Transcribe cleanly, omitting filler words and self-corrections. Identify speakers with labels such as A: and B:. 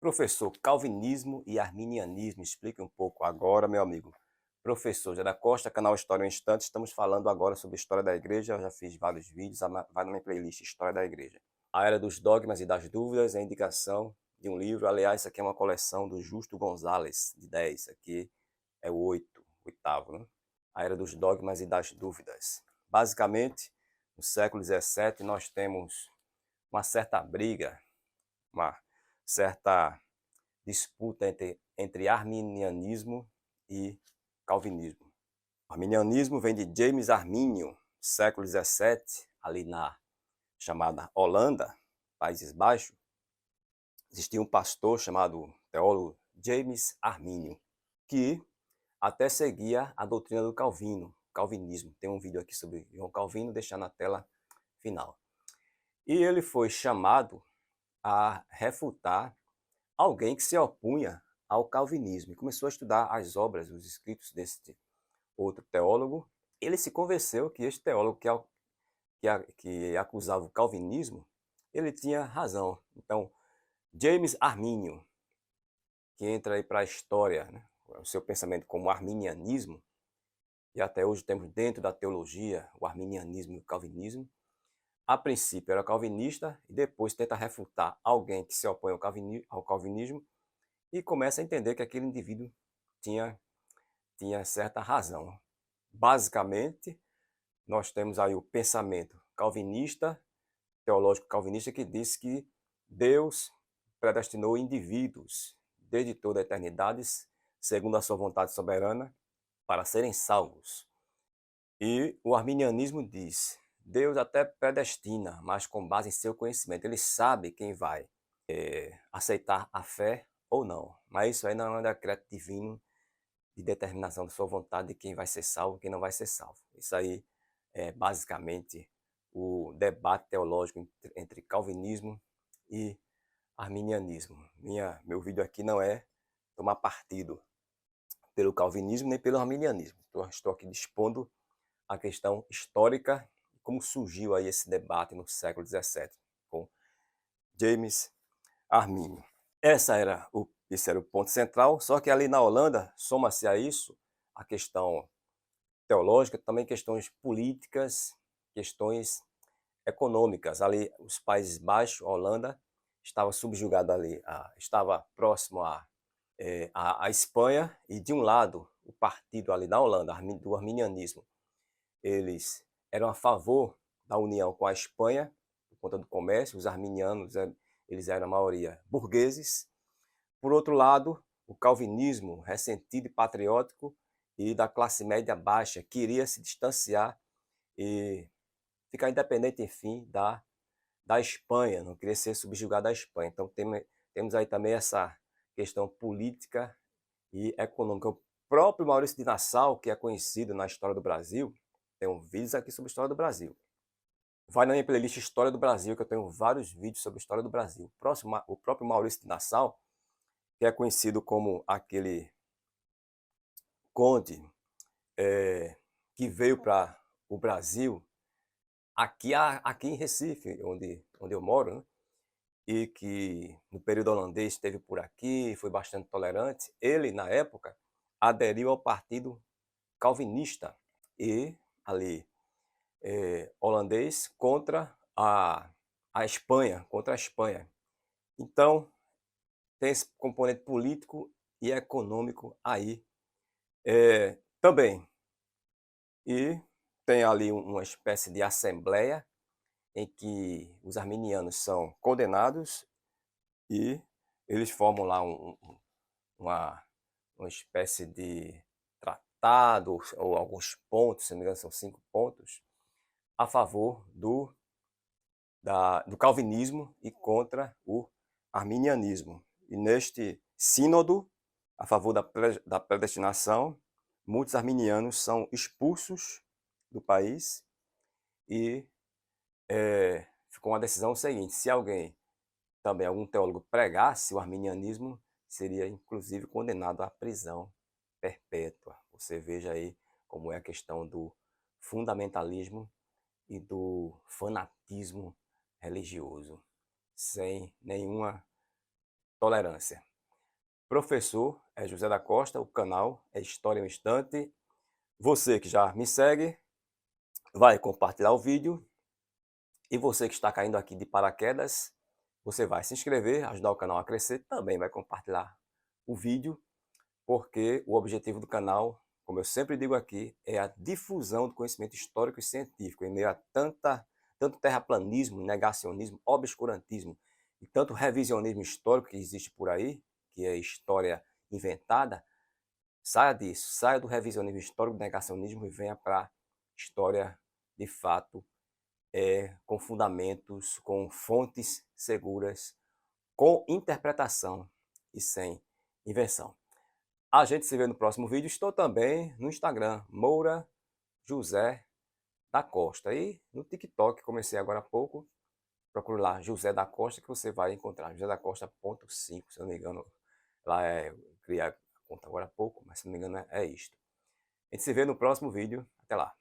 A: Professor, calvinismo e arminianismo, explique um pouco agora, meu amigo. Professor José da Costa, canal História em Instantes, estamos falando agora sobre História da Igreja, eu já fiz vários vídeos, vai na minha playlist História da Igreja. A Era dos Dogmas e das Dúvidas é a indicação de um livro, aliás, isso aqui é uma coleção do Justo Gonzalez, de 10, aqui é o oitavo, né? A Era dos Dogmas e das Dúvidas. Basicamente, no século XVII, nós temos uma certa briga, uma certa disputa entre arminianismo e calvinismo. O arminianismo vem de James Arminio, século XVII, ali na chamada Holanda, Países Baixos. Existia um pastor chamado teólogo James Arminio, que até seguia a doutrina do calvinismo. Tem um vídeo aqui sobre João Calvino, deixar na tela final. E ele foi chamado a refutar alguém que se opunha ao calvinismo e começou a estudar as obras, os escritos desse outro teólogo. Ele se convenceu que este teólogo que acusava o calvinismo, ele tinha razão. Então, James Arminio, que entra aí para a história, né, o seu pensamento como arminianismo, e até hoje temos dentro da teologia o arminianismo e o calvinismo. A princípio era calvinista e depois tenta refutar alguém que se opõe ao calvinismo e começa a entender que aquele indivíduo tinha certa razão. Basicamente, nós temos aí o pensamento calvinista, teológico calvinista, que diz que Deus predestinou indivíduos desde toda a eternidade, segundo a sua vontade soberana, para serem salvos. E o arminianismo diz, Deus até predestina, mas com base em seu conhecimento. Ele sabe quem vai aceitar a fé ou não. Mas isso aí não é um decreto divino de determinação da sua vontade de quem vai ser salvo e quem não vai ser salvo. Isso aí é basicamente o debate teológico entre calvinismo e arminianismo. Meu vídeo aqui não é tomar partido pelo calvinismo nem pelo arminianismo. Estou aqui dispondo a questão histórica, como surgiu aí esse debate no século XVII, com James Arminio. Esse era o ponto central, só que ali na Holanda, soma-se a isso a questão teológica, também questões políticas, questões econômicas. Ali, os Países Baixos, a Holanda, estava subjugado ali, estava próximo à Espanha, e de um lado, o partido ali na Holanda, do arminianismo, eles eram a favor da união com a Espanha, por conta do comércio. Os arminianos, eles eram a maioria burgueses. Por outro lado, o calvinismo, ressentido e patriótico, e da classe média baixa, queria se distanciar e ficar independente, enfim, da Espanha, não queria ser subjugado à Espanha. Então temos aí também essa questão política e econômica. O próprio Maurício de Nassau, que é conhecido na história do Brasil, tem um vídeo aqui sobre a história do Brasil. Vai na minha playlist História do Brasil, que eu tenho vários vídeos sobre a história do Brasil. O próprio Maurício de Nassau, que é conhecido como aquele conde que veio para o Brasil, aqui em Recife, onde eu moro, né? E que no período holandês esteve por aqui, foi bastante tolerante. Ele, na época, aderiu ao partido calvinista e ali holandês contra a Espanha, contra a Espanha. Então, tem esse componente político e econômico aí também. E tem ali uma espécie de assembleia em que os arminianos são condenados e eles formam lá uma espécie de tratado ou alguns pontos, se não me engano são 5 pontos, a favor do calvinismo e contra o arminianismo. E neste sínodo, a favor da predestinação, muitos arminianos são expulsos do país e ficou uma decisão seguinte: se algum teólogo pregasse o arminianismo, seria inclusive condenado à prisão perpétua. Você veja aí como é a questão do fundamentalismo e do fanatismo religioso, sem nenhuma tolerância. Professor é José da Costa, o canal é História em um Instante. Você que já me segue, vai compartilhar o vídeo. E você que está caindo aqui de paraquedas, você vai se inscrever, ajudar o canal a crescer, também vai compartilhar o vídeo, porque o objetivo do canal, como eu sempre digo aqui, é a difusão do conhecimento histórico e científico, em meio a tanto terraplanismo, negacionismo, obscurantismo e tanto revisionismo histórico que existe por aí, que é história inventada. Saia disso, saia do revisionismo histórico, do negacionismo e venha para a história de fato, com fundamentos, com fontes seguras, com interpretação e sem invenção. A gente se vê no próximo vídeo. Estou também no Instagram, Moura José da Costa. E no TikTok, comecei agora há pouco. Procure lá, José da Costa, que você vai encontrar. José da Costa.5, se não me engano. Lá eu criei a conta agora há pouco, mas se não me engano é isto. A gente se vê no próximo vídeo. Até lá.